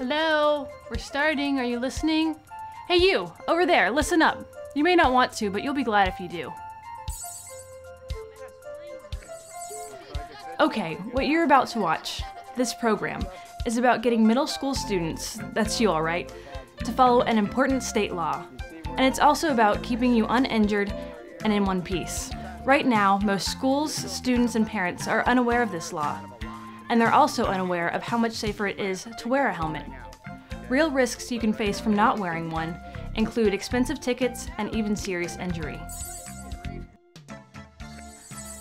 Hello? We're starting. Are you listening? Hey you, over there, listen up. You may not want to, but you'll be glad if you do. Okay, what you're about to watch, this program, is about getting middle school students, that's you all right, to follow an important state law. And it's also about keeping you uninjured and in one piece. Right now, most schools, students, and parents are unaware of this law. And they're also unaware of how much safer it is to wear a helmet. Real risks you can face from not wearing one include expensive tickets and even serious injury.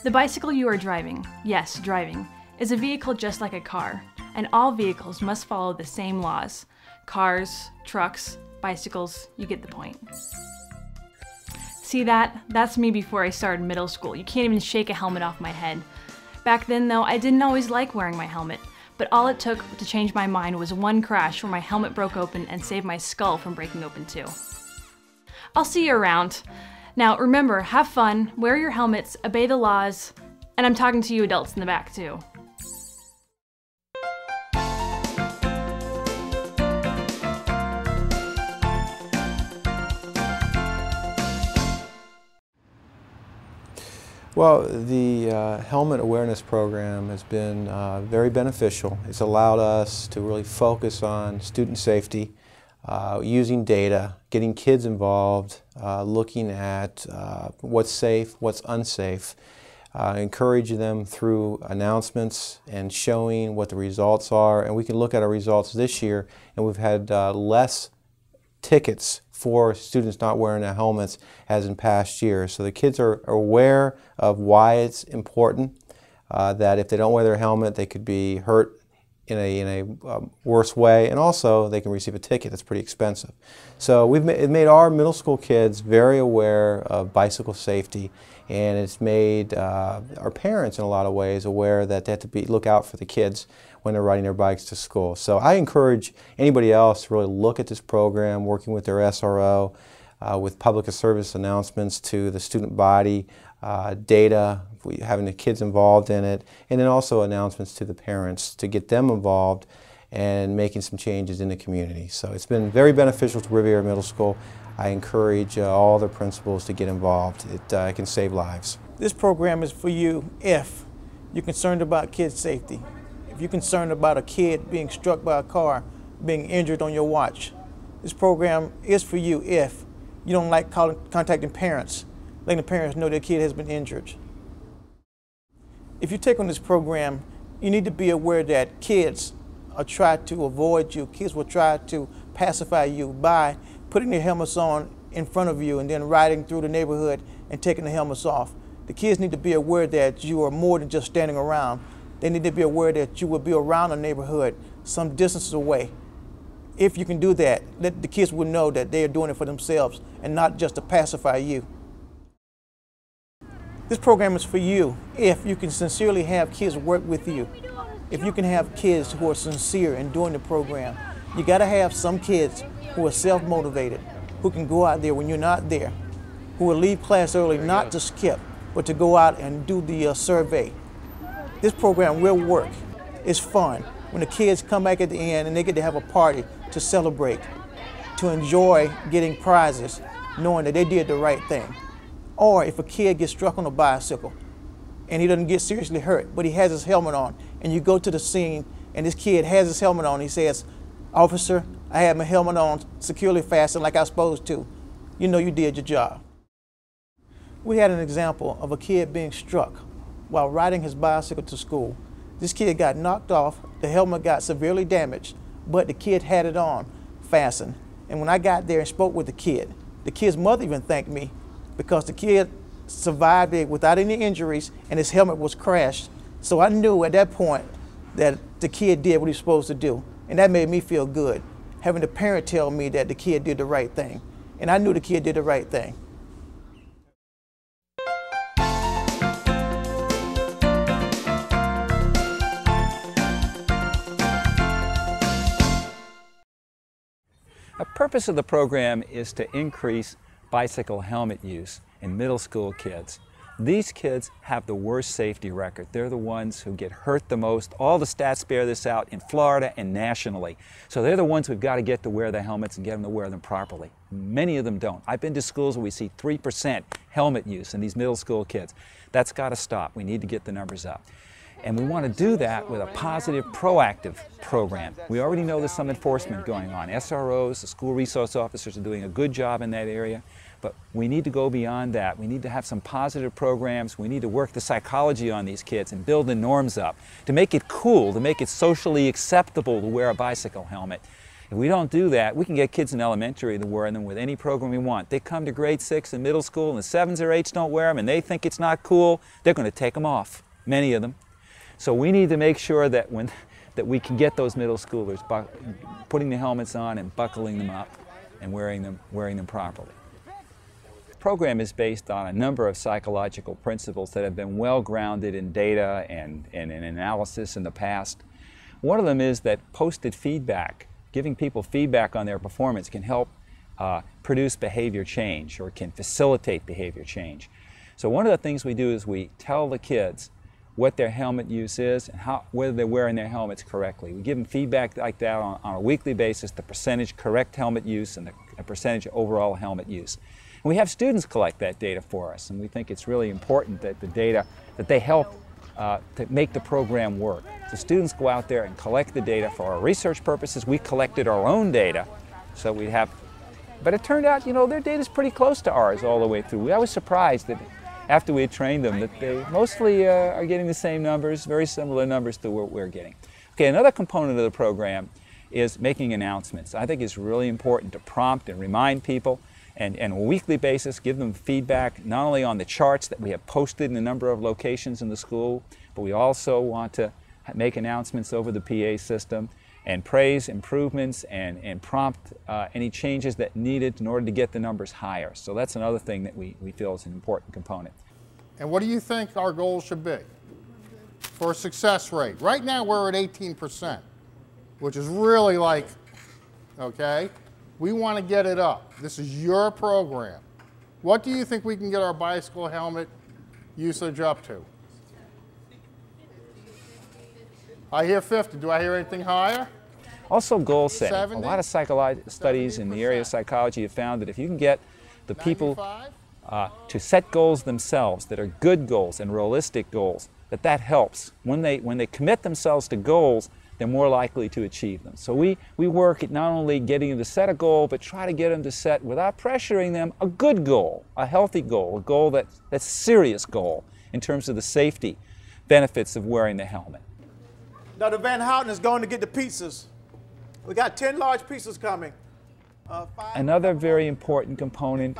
The bicycle you are driving, yes, driving, is a vehicle just like a car, and all vehicles must follow the same laws. Cars, trucks, bicycles, you get the point. See that? That's me before I started middle school. You can't even shake a helmet off my head. Back then though, I didn't always like wearing my helmet, but all it took to change my mind was one crash where my helmet broke open and saved my skull from breaking open too. I'll see you around. Now remember, have fun, wear your helmets, obey the laws, and I'm talking to you adults in the back too. Well, the helmet awareness program has been very beneficial. It's allowed us to really focus on student safety, using data, getting kids involved, looking at what's safe, what's unsafe, encouraging them through announcements and showing what the results are. And we can look at our results this year, and we've had less tickets for students not wearing their helmets as in past years. So the kids are aware of why it's important, that if they don't wear their helmet they could be hurt in a worse way, and also they can receive a ticket that's pretty expensive. So it made our middle school kids very aware of bicycle safety, and it's made our parents in a lot of ways aware that they have to look out for the kids when they're riding their bikes to school. So I encourage anybody else to really look at this program, working with their SRO, with public service announcements to the student body, data, having the kids involved in it, and then also announcements to the parents to get them involved and making some changes in the community. So it's been very beneficial to Riviera Middle School. I encourage all the principals to get involved. It can save lives. This program is for you if you're concerned about kids' safety. If you're concerned about a kid being struck by a car, being injured on your watch. This program is for you if you don't like contacting parents, letting the parents know their kid has been injured. If you take on this program, you need to be aware that kids will try to avoid you. Kids will try to pacify you by putting their helmets on in front of you and then riding through the neighborhood and taking the helmets off. The kids need to be aware that you are more than just standing around. They need to be aware that you will be around the neighborhood some distance away. If you can do that, let the kids will know that they are doing it for themselves and not just to pacify you. This program is for you if you can sincerely have kids work with you. If you can have kids who are sincere in doing the program. You got to have some kids who are self-motivated, who can go out there when you're not there, who will leave class early not to skip, but to go out and do the survey. This program will work. It's fun. When the kids come back at the end and they get to have a party to celebrate, to enjoy getting prizes, knowing that they did the right thing. Or if a kid gets struck on a bicycle and he doesn't get seriously hurt, but he has his helmet on, and you go to the scene and this kid has his helmet on, he says, "Officer, I had my helmet on securely fastened like I was supposed to." You know you did your job. We had an example of a kid being struck while riding his bicycle to school. This kid got knocked off, the helmet got severely damaged, but the kid had it on, fastened. And when I got there and spoke with the kid's mother even thanked me because the kid survived it without any injuries and his helmet was crashed. So I knew at that point that the kid did what he was supposed to do. And that made me feel good, having the parent tell me that the kid did the right thing. And I knew the kid did the right thing. The purpose of the program is to increase bicycle helmet use in middle school kids. These kids have the worst safety record. They're the ones who get hurt the most. All the stats bear this out in Florida and nationally. So they're the ones we've got to get to wear the helmets and get them to wear them properly. Many of them don't. I've been to schools where we see 3% helmet use in these middle school kids. That's got to stop. We need to get the numbers up. And we want to do that with a positive, proactive program. We already know there's some enforcement going on. SROs, the school resource officers are doing a good job in that area. But we need to go beyond that. We need to have some positive programs. We need to work the psychology on these kids and build the norms up to make it cool, to make it socially acceptable to wear a bicycle helmet. If we don't do that, we can get kids in elementary to wear them with any program we want. They come to grade 6 in middle school and the 7s or 8s don't wear them and they think it's not cool, they're going to take them off, many of them. So we need to make sure that we can get those middle schoolers putting the helmets on and buckling them up and wearing them properly. The program is based on a number of psychological principles that have been well grounded in data and in analysis in the past. One of them is that posted feedback, giving people feedback on their performance, can help produce behavior change or can facilitate behavior change. So one of the things we do is we tell the kids what their helmet use is and whether they're wearing their helmets correctly. We give them feedback like that on a weekly basis, the percentage correct helmet use and the percentage overall helmet use. And we have students collect that data for us, and we think it's really important that the data, that they help to make the program work. So students go out there and collect the data for our research purposes. We collected our own data, so we have, but it turned out, you know, their data's pretty close to ours all the way through. I was surprised that after we had trained them that they mostly are getting the same numbers, very similar numbers to what we're getting. Okay, another component of the program is making announcements. I think it's really important to prompt and remind people and on a weekly basis give them feedback not only on the charts that we have posted in a number of locations in the school, but we also want to make announcements over the PA system and praise improvements and prompt any changes that needed in order to get the numbers higher. So that's another thing that we feel is an important component. And what do you think our goal should be for a success rate? Right now we're at 18%, which is really like, okay, we want to get it up. This is your program. What do you think we can get our bicycle helmet usage up to? I hear 50. Do I hear anything higher? Also goal setting. 70? A lot of studies in the area of psychology have found that if you can get the people to set goals themselves that are good goals and realistic goals, that helps. When they commit themselves to goals, they're more likely to achieve them. So we work at not only getting them to set a goal, but try to get them to set, without pressuring them, a good goal, a healthy goal, a goal that's a serious goal in terms of the safety benefits of wearing the helmet. Dr. Van Houten is going to get the pizzas. We got 10 large pizzas coming. Another very important component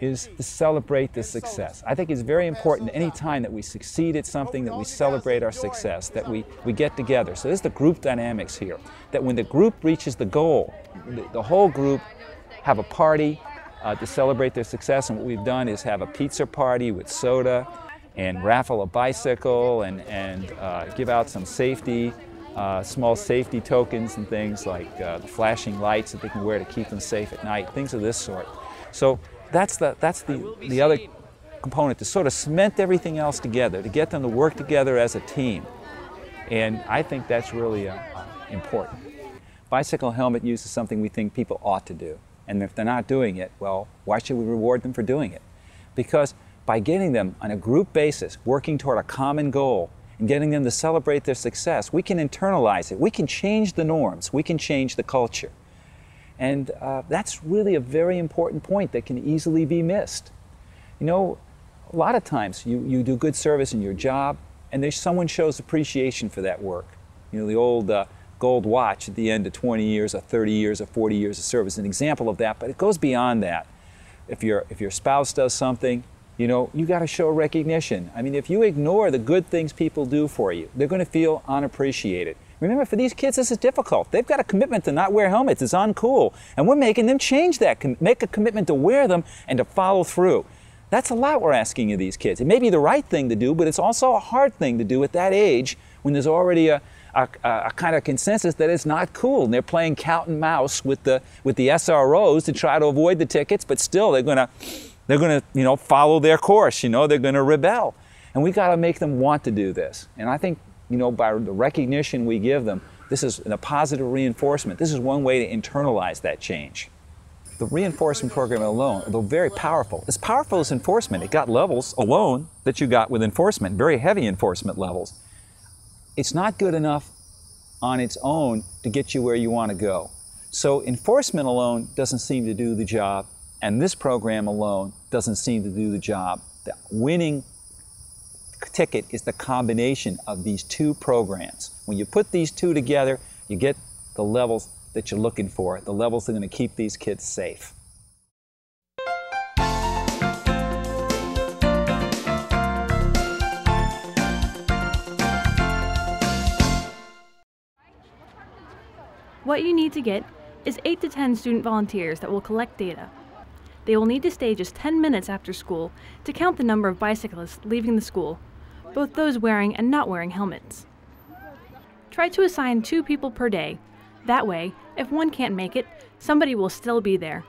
is to celebrate the success. I think it's very important any time that we succeed at something that we celebrate our success, that we get together. So there's the group dynamics here, that when the group reaches the goal, the whole group have a party to celebrate their success. And what we've done is have a pizza party with soda and raffle a bicycle and give out some safety, small safety tokens and things like the flashing lights that they can wear to keep them safe at night, things of this sort. So that's the other component, to sort of cement everything else together, to get them to work together as a team. And I think that's really important. Bicycle helmet use is something we think people ought to do. And if they're not doing it, well, why should we reward them for doing it? Because by getting them on a group basis, working toward a common goal, and getting them to celebrate their success, we can internalize it. We can change the norms. We can change the culture. And that's really a very important point that can easily be missed. You know, a lot of times you do good service in your job, and someone shows appreciation for that work. You know, the old gold watch at the end of 20 years or 30 years or 40 years of service is an example of that, but it goes beyond that. If your spouse does something, you know, you got to show recognition. I mean, if you ignore the good things people do for you, they're going to feel unappreciated. Remember, for these kids, this is difficult. They've got a commitment to not wear helmets. It's uncool. And we're making them change that, make a commitment to wear them and to follow through. That's a lot we're asking of these kids. It may be the right thing to do, but it's also a hard thing to do at that age when there's already a kind of consensus that it's not cool. And they're playing cat and mouse with the SROs to try to avoid the tickets, but still they're going to They're going to, follow their course. They're going to rebel. And we got to make them want to do this. And I think, by the recognition we give them, this is a positive reinforcement. This is one way to internalize that change. The reinforcement program alone, although very powerful, as powerful as enforcement. It got levels alone that you got with enforcement, very heavy enforcement levels. It's not good enough on its own to get you where you want to go. So enforcement alone doesn't seem to do the job, and this program alone doesn't seem to do the job. The winning ticket is the combination of these two programs. When you put these two together, you get the levels that you're looking for, the levels that are going to keep these kids safe. What you need to get is 8 to 10 student volunteers that will collect data. They will need to stay just 10 minutes after school to count the number of bicyclists leaving the school, both those wearing and not wearing helmets. Try to assign 2 people per day. That way, if one can't make it, somebody will still be there.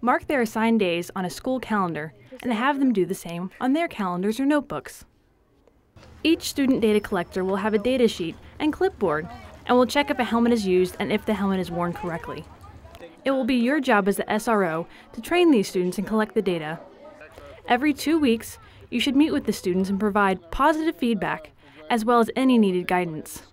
Mark their assigned days on a school calendar and have them do the same on their calendars or notebooks. Each student data collector will have a data sheet and clipboard and will check if a helmet is used and if the helmet is worn correctly. It will be your job as the SRO to train these students and collect the data. Every 2 weeks, you should meet with the students and provide positive feedback, as well as any needed guidance.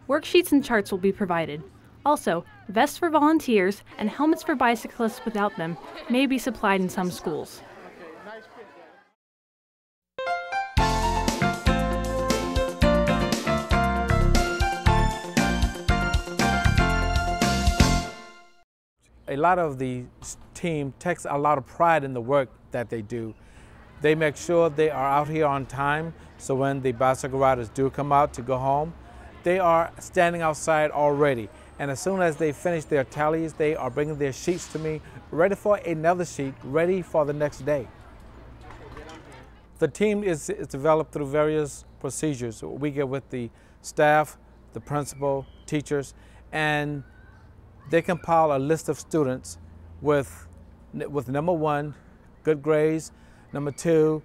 Worksheets and charts will be provided. Also, vests for volunteers and helmets for bicyclists without them may be supplied in some schools. A lot of the team takes a lot of pride in the work that they do. They make sure they are out here on time, so when the bicycle riders do come out to go home, they are standing outside already. And as soon as they finish their tallies, they are bringing their sheets to me, ready for another sheet, ready for the next day. The team is developed through various procedures. We get with the staff, the principal, teachers, and they compile a list of students with number 1, good grades, number 2,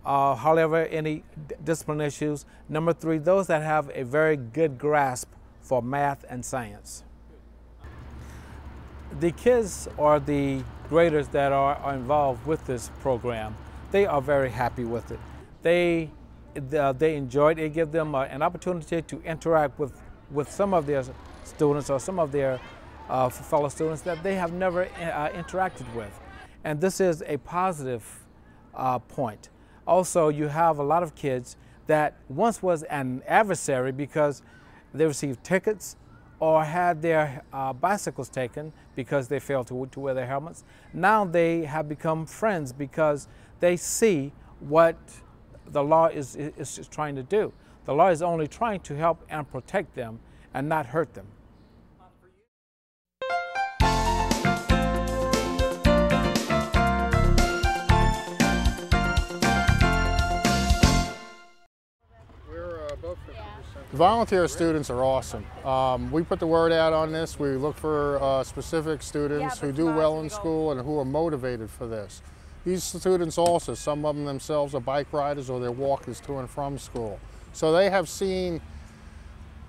however, any discipline issues, number 3, those that have a very good grasp for math and science. The kids or the graders that are involved with this program, they are very happy with it. They enjoy it. It gives them an opportunity to interact with some of their students or some of their fellow students that they have never interacted with. And this is a positive point. Also, you have a lot of kids that once was an adversary because they received tickets or had their bicycles taken because they failed to wear their helmets. Now they have become friends because they see what the law is trying to do. The law is only trying to help and protect them and not hurt them. Volunteer students are awesome. We put the word out on this. We look for specific students who do well in school and who are motivated for this. These students also, some of them themselves are bike riders or they're walkers to and from school. So they have seen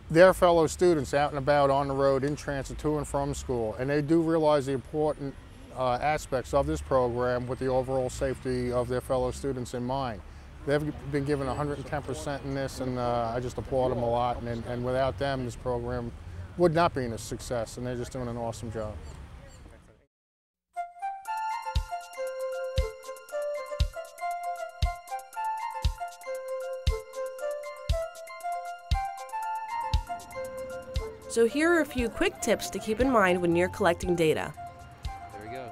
their fellow students out and about on the road in transit to and from school, and they do realize the important aspects of this program with the overall safety of their fellow students in mind. They've been given 110% in this, and I just applaud them a lot. And without them, this program would not be a success, and they're just doing an awesome job. So here are a few quick tips to keep in mind when you're collecting data. There he goes.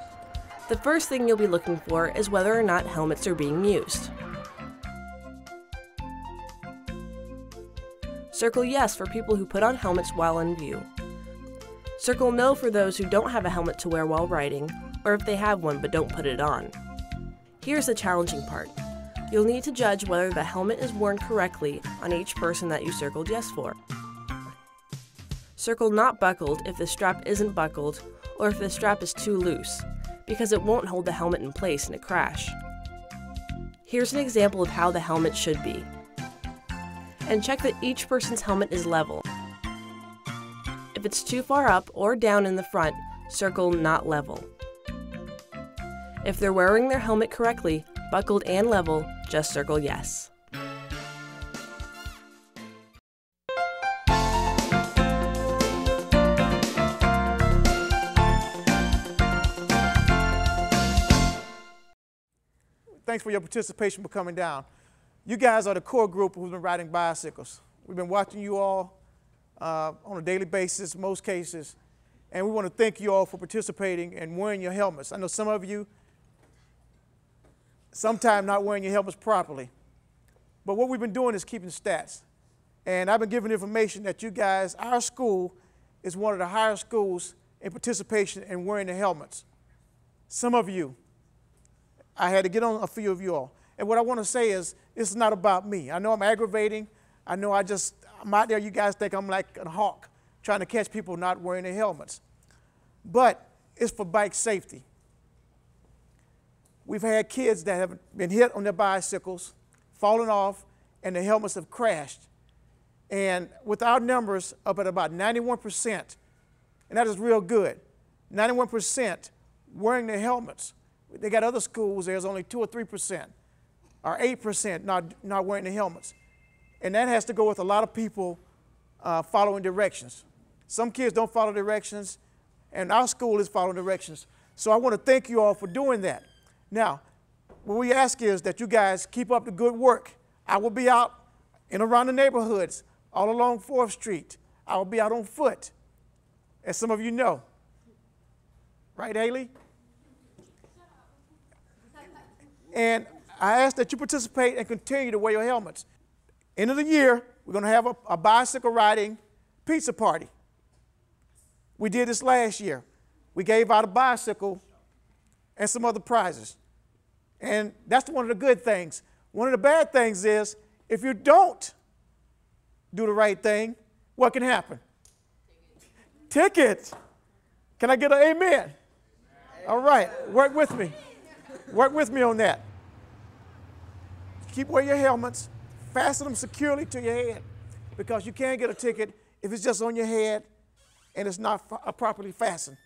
The first thing you'll be looking for is whether or not helmets are being used. Circle yes for people who put on helmets while in view. Circle no for those who don't have a helmet to wear while riding, or if they have one but don't put it on. Here's the challenging part. You'll need to judge whether the helmet is worn correctly on each person that you circled yes for. Circle not buckled if the strap isn't buckled or if the strap is too loose. because it won't hold the helmet in place in a crash. Here's an example of how the helmet should be. And check that each person's helmet is level. If it's too far up or down in the front, circle not level. If they're wearing their helmet correctly, buckled and level, just circle yes. Thanks for your participation for coming down. You guys are the core group who's been riding bicycles. We've been watching you all on a daily basis, most cases, and we want to thank you all for participating and wearing your helmets. I know some of you sometimes not wearing your helmets properly, but what we've been doing is keeping stats. And I've been giving information that you guys, our school is one of the higher schools in participation in wearing the helmets. Some of you, I had to get on a few of you all. And what I want to say is, it's not about me. I know I'm aggravating. I know I'm out there, you guys think I'm like a hawk trying to catch people not wearing their helmets. But it's for bike safety. We've had kids that have been hit on their bicycles, fallen off, and their helmets have crashed. And with our numbers up at about 91%, and that is real good, 91% wearing their helmets. They got other schools, there's only 2 or 3%, or 8% not wearing the helmets. And that has to go with a lot of people following directions. Some kids don't follow directions, and our school is following directions. So I want to thank you all for doing that. Now, what we ask is that you guys keep up the good work. I will be out and around the neighborhoods, all along 4th Street. I will be out on foot, as some of you know. Right, Haley? And I ask that you participate and continue to wear your helmets. End of the year, we're going to have a bicycle riding pizza party. We did this last year. We gave out a bicycle and some other prizes. And that's one of the good things. One of the bad things is, if you don't do the right thing, what can happen? Tickets. Can I get an amen? All right, work with me. Work with me on that. Keep wearing your helmets. Fasten them securely to your head, because you can't get a ticket if it's just on your head and it's not properly fastened.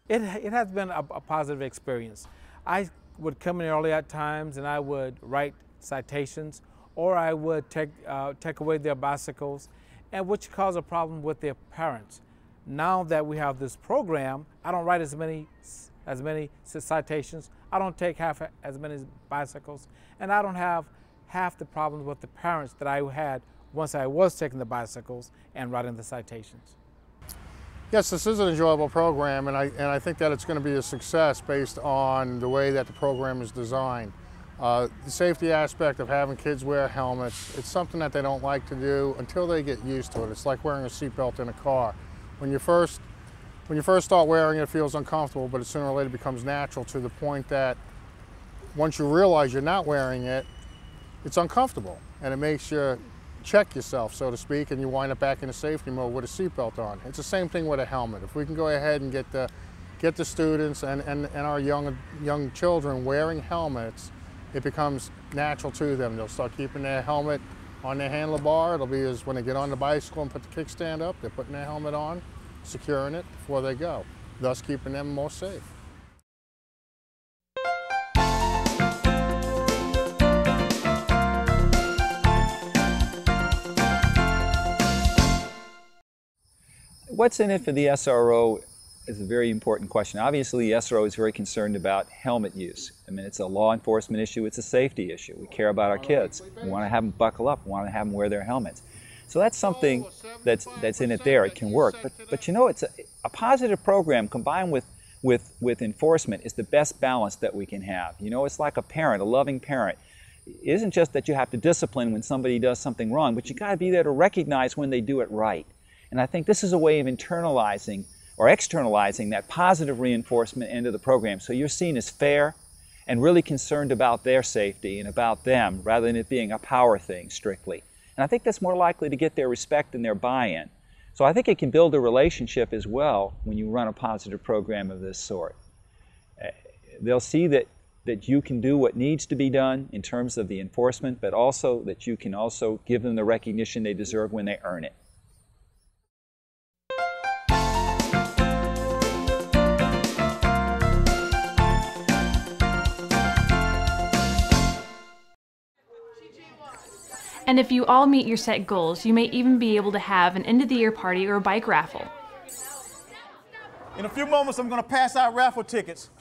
It has been a positive experience. I would come in early at times and I would write citations, or I would take away their bicycles, and which caused a problem with their parents. Now that we have this program, I don't write as many citations, I don't take half as many bicycles, and I don't have half the problems with the parents that I had once I was taking the bicycles and writing the citations. Yes, this is an enjoyable program, and I think that it's going to be a success based on the way that the program is designed. The safety aspect of having kids wear helmets, it's something that they don't like to do until they get used to it. It's like wearing a seatbelt in a car. When you first start wearing it, it feels uncomfortable, but it sooner or later becomes natural, to the point that once you realize you're not wearing it, it's uncomfortable, and it makes you check yourself, so to speak, and you wind up back in a safety mode with a seatbelt on. It's the same thing with a helmet. If we can go ahead and get the students and our young children wearing helmets, it becomes natural to them. They'll start keeping their helmet on their handlebar. It'll be as when they get on the bicycle and put the kickstand up, they're putting their helmet on, securing it before they go, thus keeping them more safe. What's in it for the SRO is a very important question. Obviously, the SRO is very concerned about helmet use. I mean, it's a law enforcement issue, it's a safety issue. We care about our kids. We want to have them buckle up, we want to have them wear their helmets. So that's something that's in it there. It can work. But you know, it's a positive program combined with enforcement is the best balance that we can have. You know, it's like a parent, a loving parent. It isn't just that you have to discipline when somebody does something wrong, but you got to be there to recognize when they do it right. And I think this is a way of internalizing or externalizing that positive reinforcement into the program. So you're seen as fair and really concerned about their safety and about them, rather than it being a power thing strictly. And I think that's more likely to get their respect and their buy-in. So I think it can build a relationship as well when you run a positive program of this sort. they'll see that you can do what needs to be done in terms of the enforcement, but also that you can also give them the recognition they deserve when they earn it. And if you all meet your set goals, you may even be able to have an end-of-the-year party or a bike raffle. In a few moments, I'm going to pass out raffle tickets.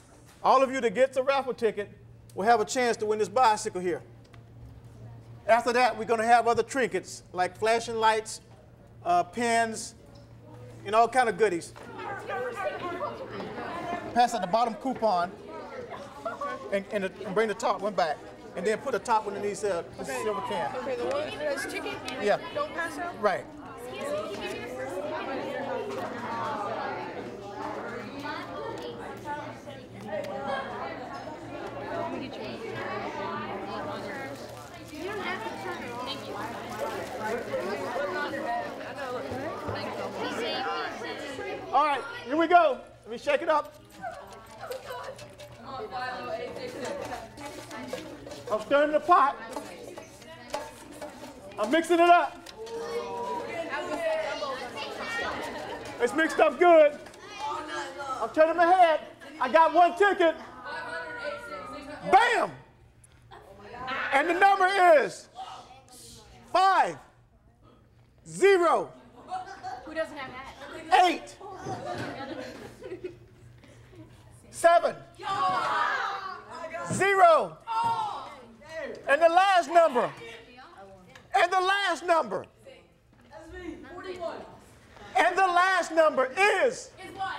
All of you that gets a raffle ticket will have a chance to win this bicycle here. After that, we're going to have other trinkets like flashing lights, pens, and all kind of goodies. Pass out the bottom coupon and bring the top one back. And then put the top one in this silver can. Okay, the one that's ticket? Yeah. Don't pass out? Right. All right, here we go. Let me shake it up. I'm stirring the pot. I'm mixing it up. It's mixed up good. I'm turning my head. I got one ticket. Bam! And the number is 5, 0, Who doesn't have that? 8, 7, 0. And the last number. And the last number. And the last number is. Is what?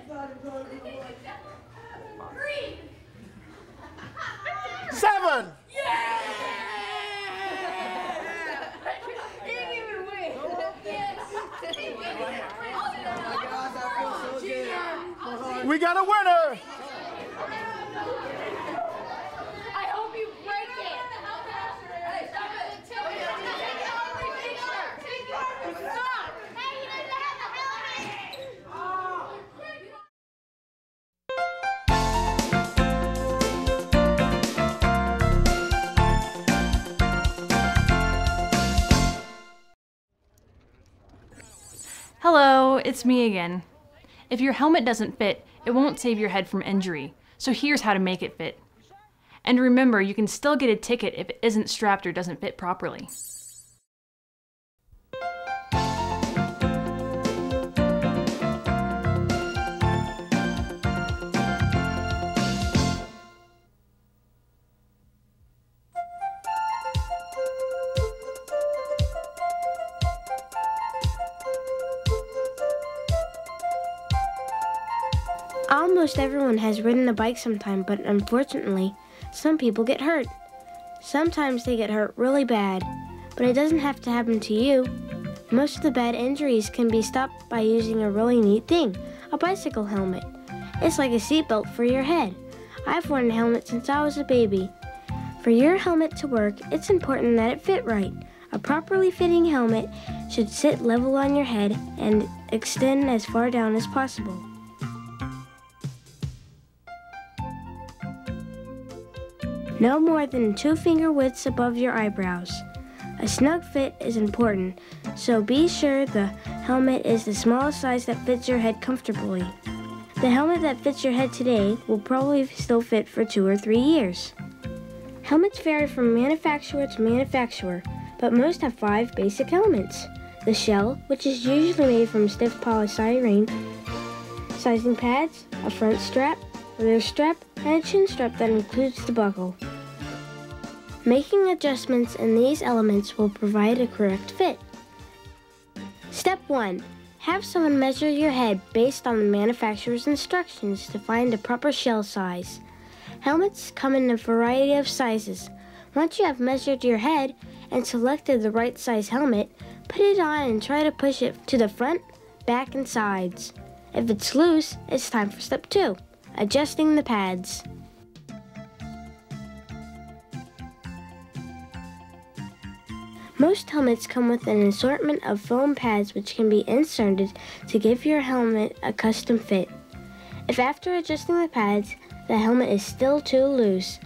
5. 3. 7. We got a winner. I hope you break it. Stop. Hey, he doesn't have the helmet. Hello, it's me again. If your helmet doesn't fit, it won't save your head from injury, so here's how to make it fit. And remember, you can still get a ticket if it isn't strapped or doesn't fit properly. Almost everyone has ridden a bike sometime, but unfortunately, some people get hurt. Sometimes they get hurt really bad, but it doesn't have to happen to you. Most of the bad injuries can be stopped by using a really neat thing, a bicycle helmet. It's like a seatbelt for your head. I've worn a helmet since I was a baby. For your helmet to work, it's important that it fit right. A properly fitting helmet should sit level on your head and extend as far down as possible. No more than 2 finger widths above your eyebrows. A snug fit is important, so be sure the helmet is the smallest size that fits your head comfortably. The helmet that fits your head today will probably still fit for 2 or 3 years. Helmets vary from manufacturer to manufacturer, but most have 5 basic elements. The shell, which is usually made from stiff polystyrene, sizing pads, a front strap, rear strap, and a chin strap that includes the buckle. Making adjustments in these elements will provide a correct fit. Step 1. Have someone measure your head based on the manufacturer's instructions to find a proper shell size. Helmets come in a variety of sizes. Once you have measured your head and selected the right size helmet, put it on and try to push it to the front, back, and sides. If it's loose, it's time for step 2, adjusting the pads. Most helmets come with an assortment of foam pads which can be inserted to give your helmet a custom fit. If after adjusting the pads, the helmet is still too loose,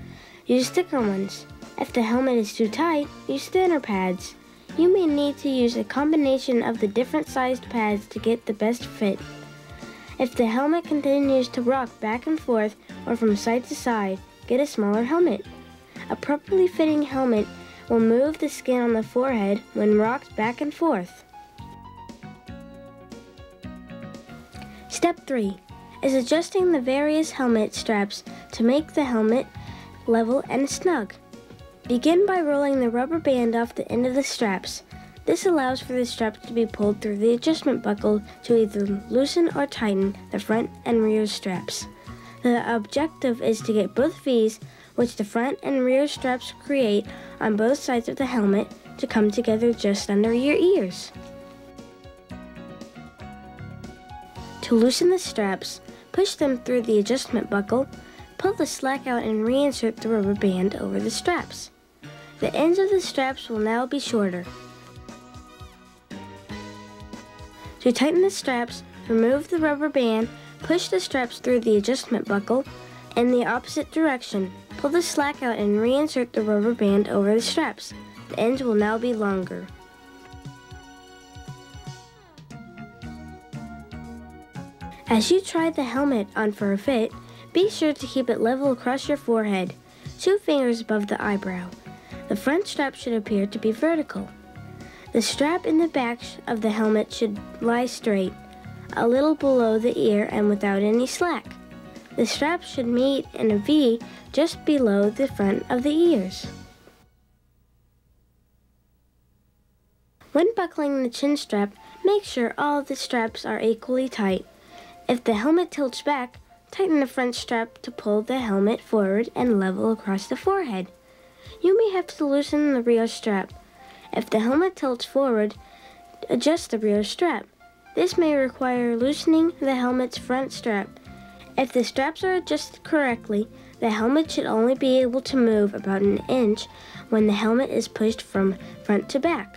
use thicker ones. If the helmet is too tight, use thinner pads. You may need to use a combination of the different sized pads to get the best fit. If the helmet continues to rock back and forth or from side to side, get a smaller helmet. A properly fitting helmet will move the skin on the forehead when rocked back and forth. Step 3 is adjusting the various helmet straps to make the helmet level and snug. Begin by rolling the rubber band off the end of the straps. This allows for the straps to be pulled through the adjustment buckle to either loosen or tighten the front and rear straps. The objective is to get both V's, which the front and rear straps create on both sides of the helmet, to come together just under your ears. To loosen the straps, push them through the adjustment buckle, pull the slack out and reinsert the rubber band over the straps. The ends of the straps will now be shorter. To tighten the straps, remove the rubber band, push the straps through the adjustment buckle in the opposite direction. Pull the slack out and reinsert the rubber band over the straps. The ends will now be longer. As you try the helmet on for a fit, be sure to keep it level across your forehead, 2 fingers above the eyebrow. The front strap should appear to be vertical. The strap in the back of the helmet should lie straight, a little below the ear and without any slack. The strap should meet in a V just below the front of the ears. When buckling the chin strap, make sure all the straps are equally tight. If the helmet tilts back, tighten the front strap to pull the helmet forward and level across the forehead. You may have to loosen the rear strap. If the helmet tilts forward, adjust the rear strap. This may require loosening the helmet's front strap. If the straps are adjusted correctly, the helmet should only be able to move about an inch when the helmet is pushed from front to back.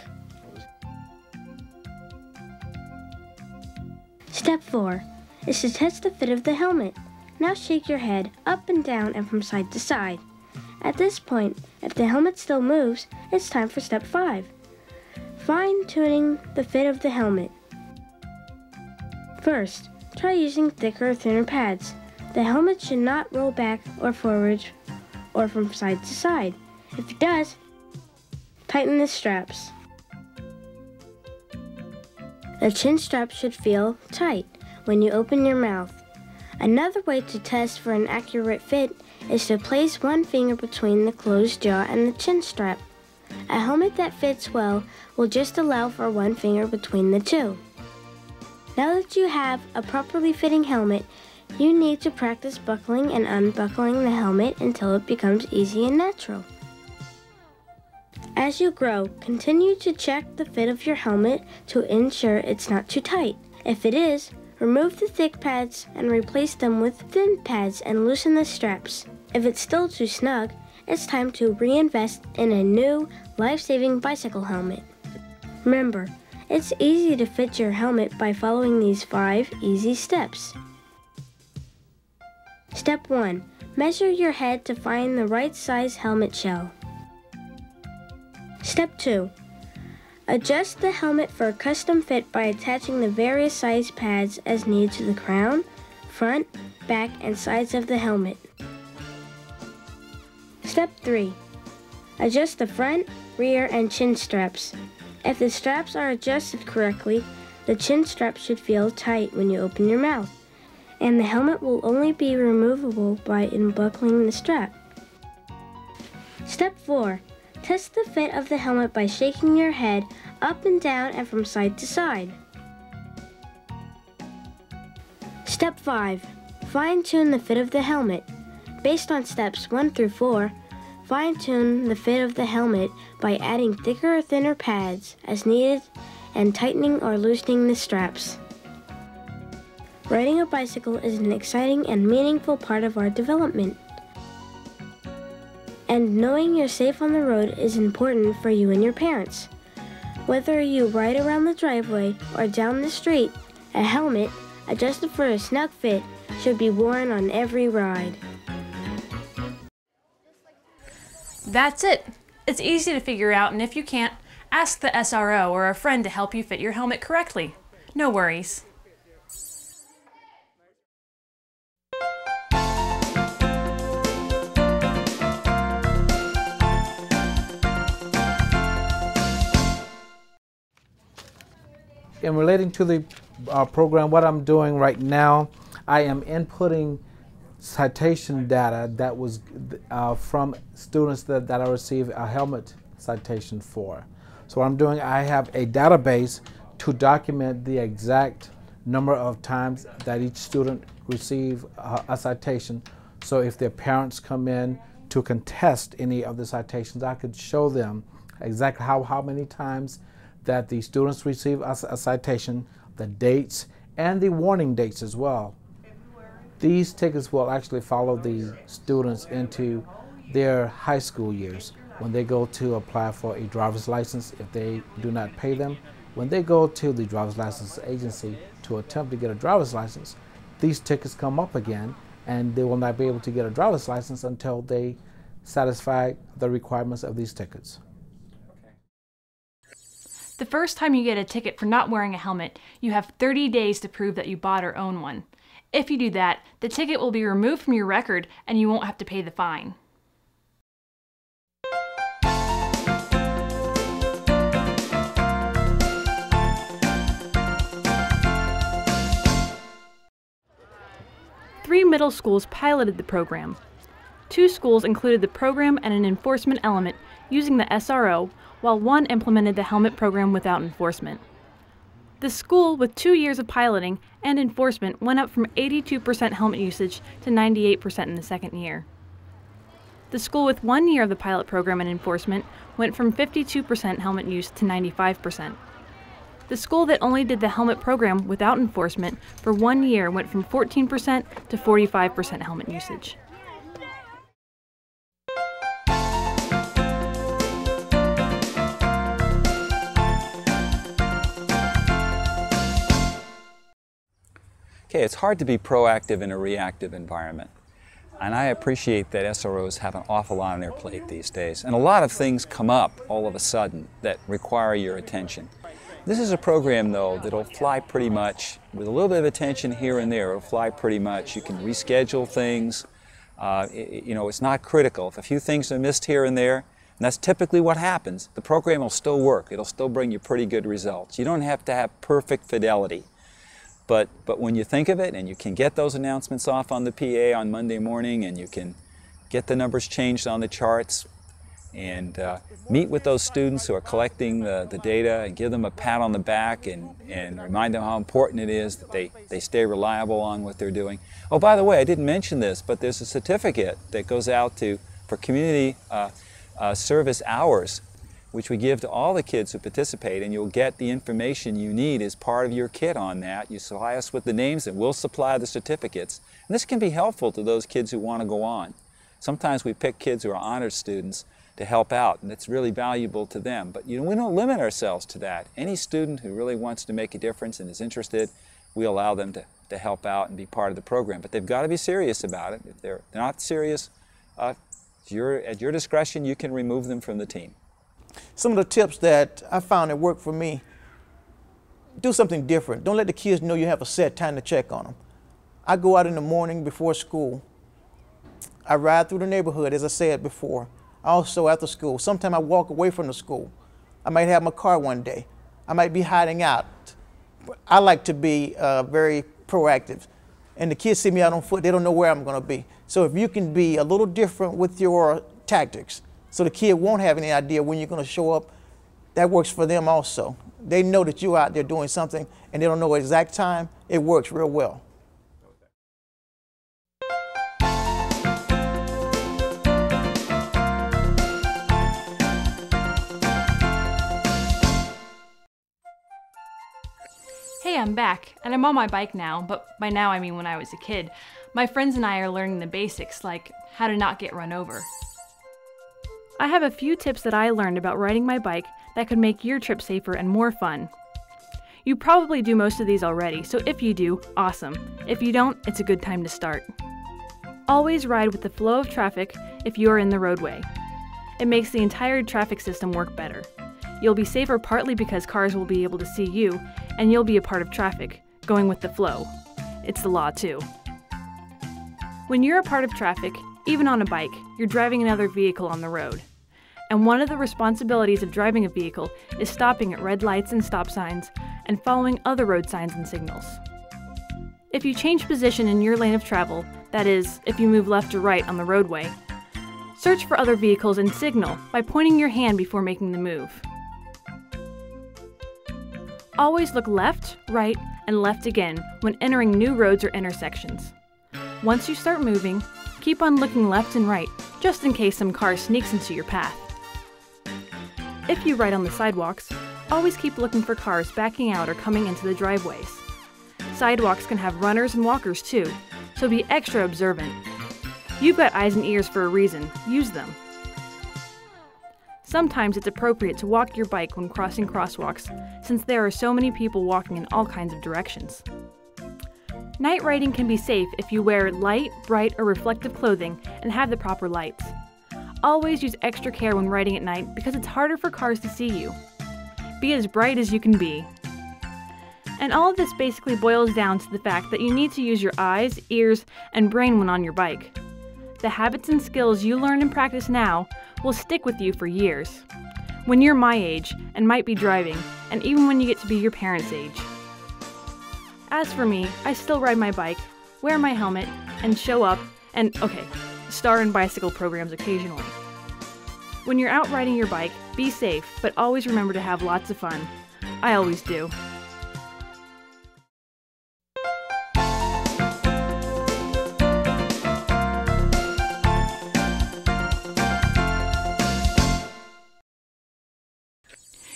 Step 4 is to test the fit of the helmet. Now shake your head up and down and from side to side. At this point, if the helmet still moves, it's time for step 5. Fine-tuning the fit of the helmet. First, try using thicker or thinner pads. The helmet should not roll back or forward or from side to side. If it does, tighten the straps. The chin strap should feel tight when you open your mouth. Another way to test for an accurate fit is to place one finger between the closed jaw and the chin strap. A helmet that fits well will just allow for one finger between the two. Now that you have a properly fitting helmet, you need to practice buckling and unbuckling the helmet until it becomes easy and natural. As you grow, continue to check the fit of your helmet to ensure it's not too tight. If it is, remove the thick pads and replace them with thin pads and loosen the straps. If it's still too snug, it's time to reinvest in a new, life-saving bicycle helmet. Remember, it's easy to fit your helmet by following these 5 easy steps. Step 1. Measure your head to find the right size helmet shell. Step 2. Adjust the helmet for a custom fit by attaching the various size pads as needed to the crown, front, back, and sides of the helmet. Step 3. Adjust the front, rear, and chin straps. If the straps are adjusted correctly, the chin strap should feel tight when you open your mouth, and the helmet will only be removable by unbuckling the strap. Step 4. Test the fit of the helmet by shaking your head up and down and from side to side. Step 5. Fine-tune the fit of the helmet. Based on steps 1 through 4, fine-tune the fit of the helmet by adding thicker or thinner pads as needed and tightening or loosening the straps. Riding a bicycle is an exciting and meaningful part of our development. And knowing you're safe on the road is important for you and your parents. Whether you ride around the driveway or down the street, a helmet, adjusted for a snug fit, should be worn on every ride. That's it. It's easy to figure out, and if you can't, ask the SRO or a friend to help you fit your helmet correctly. No worries. In relating to the program, what I'm doing right now, I am inputting citation data that was from students that I received a helmet citation for. So what I'm doing, I have a database to document the exact number of times that each student received a citation. So if their parents come in to contest any of the citations, I could show them exactly how many times that the students receive a citation, the dates, and the warning dates as well. These tickets will actually follow the students into their high school years. When they go to apply for a driver's license, if they do not pay them, when they go to the driver's license agency to attempt to get a driver's license, these tickets come up again, and they will not be able to get a driver's license until they satisfy the requirements of these tickets. The first time you get a ticket for not wearing a helmet, you have 30 days to prove that you bought or own one. If you do that, the ticket will be removed from your record and you won't have to pay the fine. Three middle schools piloted the program. 2 schools included the program and an enforcement element using the SRO, while 1 implemented the helmet program without enforcement. The school with 2 years of piloting and enforcement went up from 82% helmet usage to 98% in the second year. The school with 1 year of the pilot program and enforcement went from 52% helmet use to 95%. The school that only did the helmet program without enforcement for 1 year went from 14% to 45% helmet usage. Okay, it's hard to be proactive in a reactive environment. And I appreciate that SROs have an awful lot on their plate these days. And a lot of things come up all of a sudden that require your attention. This is a program, though, that'll fly pretty much, with a little bit of attention here and there, it'll fly pretty much. You can reschedule things. You know, it's not critical. If a few things are missed here and there, and that's typically what happens, the program will still work. It'll still bring you pretty good results. You don't have to have perfect fidelity. But when you think of it, and you can get those announcements off on the PA on Monday morning, and you can get the numbers changed on the charts, and meet with those students who are collecting the data and give them a pat on the back and remind them how important it is that they stay reliable on what they're doing. Oh, by the way, I didn't mention this, but there's a certificate that goes out for community service hours, which we give to all the kids who participate, and you'll get the information you need as part of your kit on that. You supply us with the names and we'll supply the certificates. And this can be helpful to those kids who want to go on. Sometimes we pick kids who are honors students to help out, and it's really valuable to them. But we don't limit ourselves to that. Any student who really wants to make a difference and is interested, we allow them to help out and be part of the program. But they've got to be serious about it. If they're not serious, at your discretion, you can remove them from the team. Some of the tips that I found that worked for me: do something different. Don't let the kids know you have a set time to check on them. I go out in the morning before school. I ride through the neighborhood, as I said before. Also after school. Sometimes I walk away from the school. I might have my car one day. I might be hiding out. I like to be very proactive. And the kids see me out on foot, they don't know where I'm going to be. So if you can be a little different with your tactics, so the kid won't have any idea when you're going to show up, that works for them also. They know that you're out there doing something and they don't know the exact time. It works real well. Hey, I'm back, and I'm on my bike now, but by now I mean when I was a kid. My friends and I are learning the basics, like how to not get run over. I have a few tips that I learned about riding my bike that could make your trip safer and more fun. You probably do most of these already, so if you do, awesome. If you don't, it's a good time to start. Always ride with the flow of traffic if you are in the roadway. It makes the entire traffic system work better. You'll be safer partly because cars will be able to see you, and you'll be a part of traffic, going with the flow. It's the law too. When you're a part of traffic, even on a bike, you're driving another vehicle on the road. And one of the responsibilities of driving a vehicle is stopping at red lights and stop signs and following other road signs and signals. If you change position in your lane of travel, that is, if you move left or right on the roadway, search for other vehicles and signal by pointing your hand before making the move. Always look left, right, and left again when entering new roads or intersections. Once you start moving, keep on looking left and right, just in case some car sneaks into your path. If you ride on the sidewalks, always keep looking for cars backing out or coming into the driveways. Sidewalks can have runners and walkers too, so be extra observant. You've got eyes and ears for a reason, use them. Sometimes it's appropriate to walk your bike when crossing crosswalks, since there are so many people walking in all kinds of directions. Night riding can be safe if you wear light, bright, or reflective clothing and have the proper lights. Always use extra care when riding at night because it's harder for cars to see you. Be as bright as you can be. And all of this basically boils down to the fact that you need to use your eyes, ears, and brain when on your bike. The habits and skills you learn and practice now will stick with you for years. When you're my age and might be driving, and even when you get to be your parents' age. As for me, I still ride my bike, wear my helmet, and show up, and star in bicycle programs occasionally. When you're out riding your bike, be safe, but always remember to have lots of fun. I always do.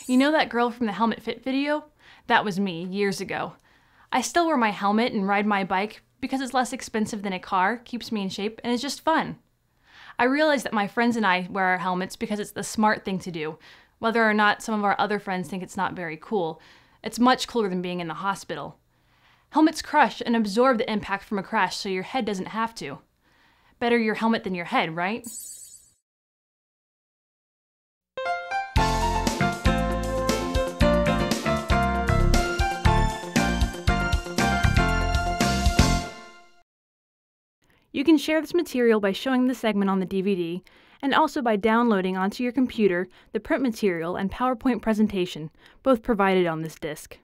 You know that girl from the Helmet Fit video? That was me, years ago. I still wear my helmet and ride my bike because it's less expensive than a car, keeps me in shape, and it's just fun. I realize that my friends and I wear our helmets because it's the smart thing to do. Whether or not some of our other friends think it's not very cool, it's much cooler than being in the hospital. Helmets crush and absorb the impact from a crash so your head doesn't have to. Better your helmet than your head, right? You can share this material by showing the segment on the DVD, and also by downloading onto your computer the print material and PowerPoint presentation, both provided on this disc.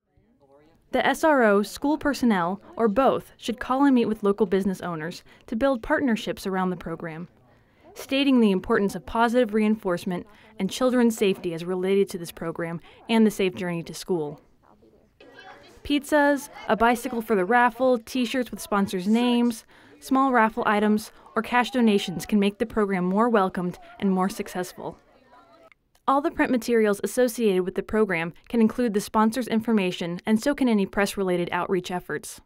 The SRO, school personnel, or both should call and meet with local business owners to build partnerships around the program, stating the importance of positive reinforcement and children's safety as related to this program and the safe journey to school. Pizzas, a bicycle for the raffle, t-shirts with sponsors' names, small raffle items, or cash donations can make the program more welcomed and more successful. All the print materials associated with the program can include the sponsor's information, and so can any press-related outreach efforts.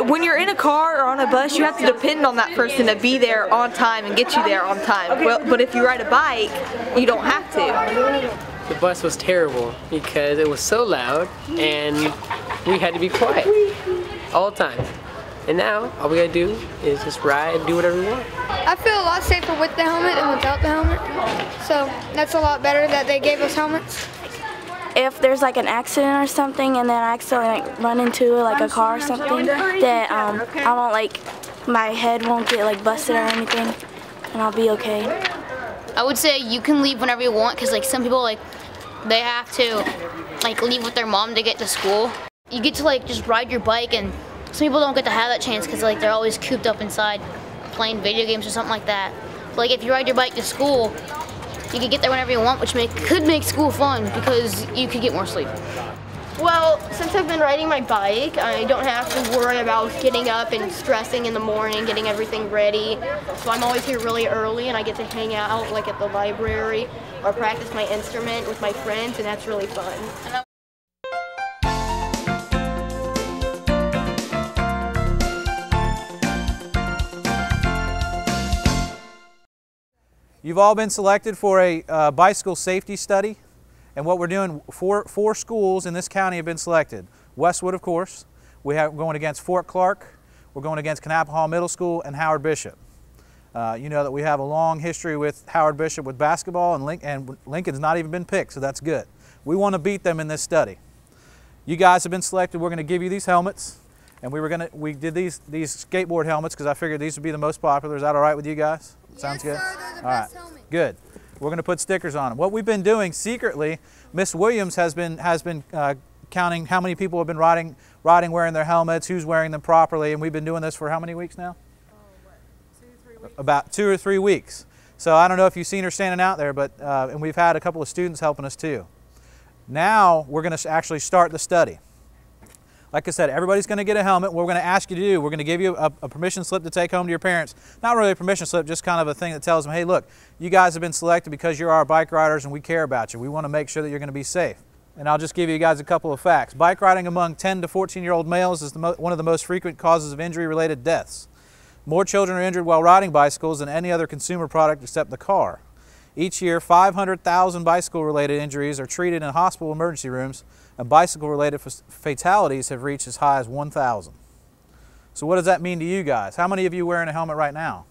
When you're in a car or on a bus, you have to depend on that person to be there on time and get you there on time. But if you ride a bike, you don't have to. The bus was terrible because it was so loud and we had to be quiet all the time. And now, all we gotta do is just ride and do whatever we want. I feel a lot safer with the helmet than without the helmet. So that's a lot better that they gave us helmets. If there's like an accident or something and then I accidentally run into like a car or something, that I won't my head won't get busted or anything, and I'll be okay. I would say you can leave whenever you want, because some people they have to leave with their mom to get to school. You get to just ride your bike, and some people don't get to have that chance because they're always cooped up inside playing video games or something like that. But if you ride your bike to school, you can get there whenever you want, which could make school fun because you could get more sleep. Well, since I've been riding my bike, I don't have to worry about getting up and stressing in the morning, getting everything ready. So I'm always here really early, and I get to hang out at the library or practice my instrument with my friends, and that's really fun. You've all been selected for a bicycle safety study. And what we're doing, four schools in this county have been selected. Westwood, of course. We're going against Fort Clark. We're going against Kanapahall Middle School and Howard Bishop. You know that we have a long history with Howard Bishop with basketball, and Lincoln's not even been picked, so that's good. We want to beat them in this study. You guys have been selected. We're going to give you these helmets, and we did these skateboard helmets because I figured these would be the most popular. Is that all right with you guys? Sounds good? Sir, they're the all right, best helmet. good. We're going to put stickers on them. What we've been doing secretly, Miss Williams has been counting how many people have been riding wearing their helmets, who's wearing them properly, and we've been doing this for how many weeks now? About 2 or 3 weeks. So I don't know if you've seen her standing out there, but and we've had a couple of students helping us too. Now we're going to actually start the study. Like I said, everybody's going to get a helmet. What we're going to ask you to do, we're going to give you a permission slip to take home to your parents. Not really a permission slip, just kind of a thing that tells them, hey, look, you guys have been selected because you're our bike riders and we care about you. We want to make sure that you're going to be safe. And I'll just give you guys a couple of facts. Bike riding among 10 to 14-year-old males is one of the most frequent causes of injury-related deaths. More children are injured while riding bicycles than any other consumer product except the car. Each year, 500,000 bicycle-related injuries are treated in hospital emergency rooms, and bicycle-related fatalities have reached as high as 1,000. So what does that mean to you guys? How many of you are wearing a helmet right now?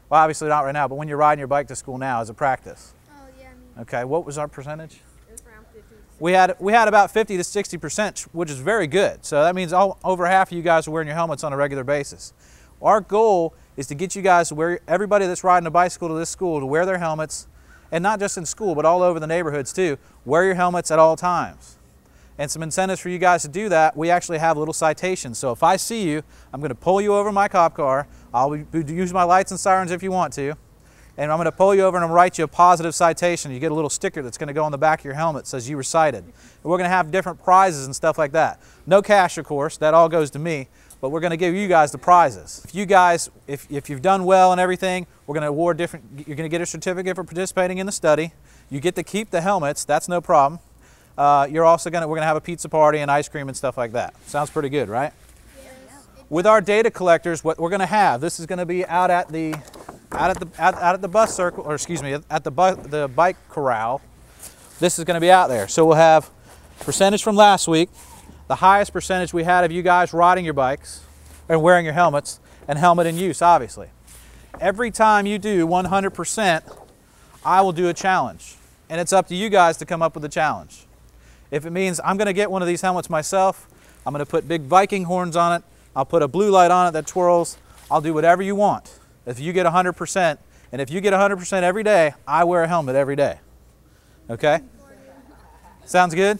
Well, obviously not right now, but when you're riding your bike to school now as a practice. Oh, yeah, Okay, what was our percentage? it was around 50. We had about 50 to 60%, which is very good. So that means over half of you guys are wearing your helmets on a regular basis. Our goal is to get you guys to wear, everybody that's riding a bicycle to this school, to wear their helmets, and not just in school, but all over the neighborhoods too. Wear your helmets at all times. And some incentives for you guys to do that, we actually have little citations. So if I see you, I'm going to pull you over in my cop car. I'll use my lights and sirens if you want to. And I'm going to pull you over and I'm going to write you a positive citation. You get a little sticker that's going to go on the back of your helmet that says you were cited. And we're going to have different prizes and stuff like that. No cash, of course. That all goes to me. But we're going to give you guys the prizes. If you guys, if you've done well and everything, we're going to award different, you're going to get a certificate for participating in the study. You get to keep the helmets, that's no problem. We're going to have a pizza party and ice cream and stuff like that. Sounds pretty good, right? Yes. With our data collectors, what we're going to have, this is going to be out at the bus circle, or excuse me, at the bike corral. This is going to be out there. So we'll have percentage from last week, the highest percentage we had of you guys riding your bikes and wearing your helmets, and helmet in use, obviously. Every time you do 100%, I will do a challenge. And it's up to you guys to come up with a challenge. If it means I'm going to get one of these helmets myself, I'm going to put big Viking horns on it, I'll put a blue light on it that twirls, I'll do whatever you want. If you get 100%, and if you get 100% every day, I wear a helmet every day. Okay? Sounds good?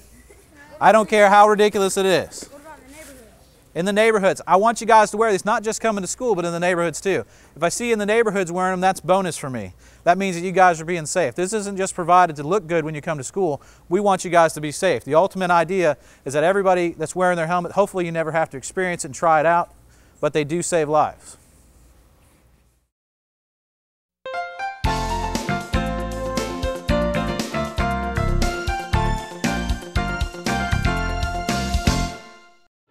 I don't care how ridiculous it is. What about in the neighborhoods? In the neighborhoods, I want you guys to wear these, not just coming to school, but in the neighborhoods too. If I see you in the neighborhoods wearing them, that's bonus for me. That means that you guys are being safe. This isn't just provided to look good when you come to school. We want you guys to be safe. The ultimate idea is that everybody that's wearing their helmet, hopefully you never have to experience it and try it out, but they do save lives.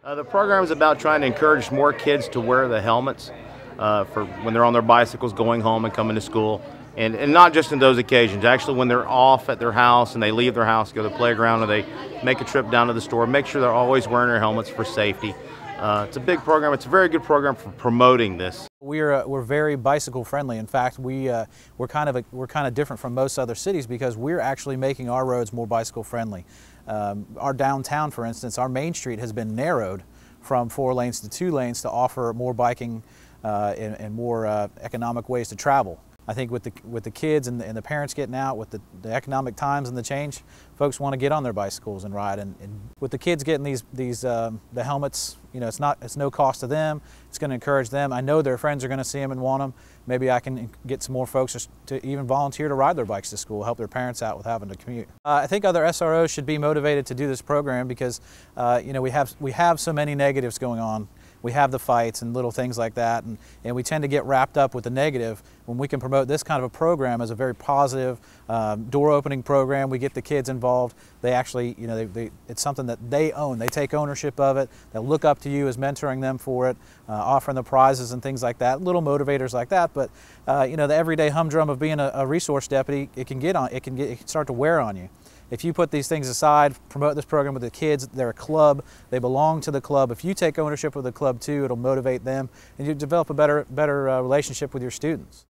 The program is about trying to encourage more kids to wear the helmets for when they're on their bicycles going home and coming to school. And not just in those occasions, actually when they're off at their house and they leave their house, go to the playground, or they make a trip down to the store, make sure they're always wearing their helmets for safety. It's a big program. It's a very good program for promoting this. We're very bicycle friendly. In fact, we're kind of different from most other cities because we're actually making our roads more bicycle friendly. Our downtown, for instance, our main street has been narrowed from 4 lanes to 2 lanes to offer more biking and more economic ways to travel. I think with the kids and the parents getting out, with the economic times and the change, folks want to get on their bicycles and ride. And with the kids getting the helmets, you know, it's no cost to them. It's going to encourage them. I know their friends are going to see them and want them. Maybe I can get some more folks to even volunteer to ride their bikes to school, help their parents out with having to commute. I think other SROs should be motivated to do this program because you know, we have so many negatives going on. We have the fights and little things like that, and we tend to get wrapped up with the negative. When we can promote this kind of a program as a very positive door-opening program, we get the kids involved. They actually, you know, it's something that they own. They take ownership of it. They look up to you as mentoring them for it, offering the prizes and things like that. Little motivators like that, but you know, the everyday humdrum of being a resource deputy, it can start to wear on you. If you put these things aside, promote this program with the kids, they're a club, they belong to the club. If you take ownership of the club too, it'll motivate them and you develop a better relationship with your students.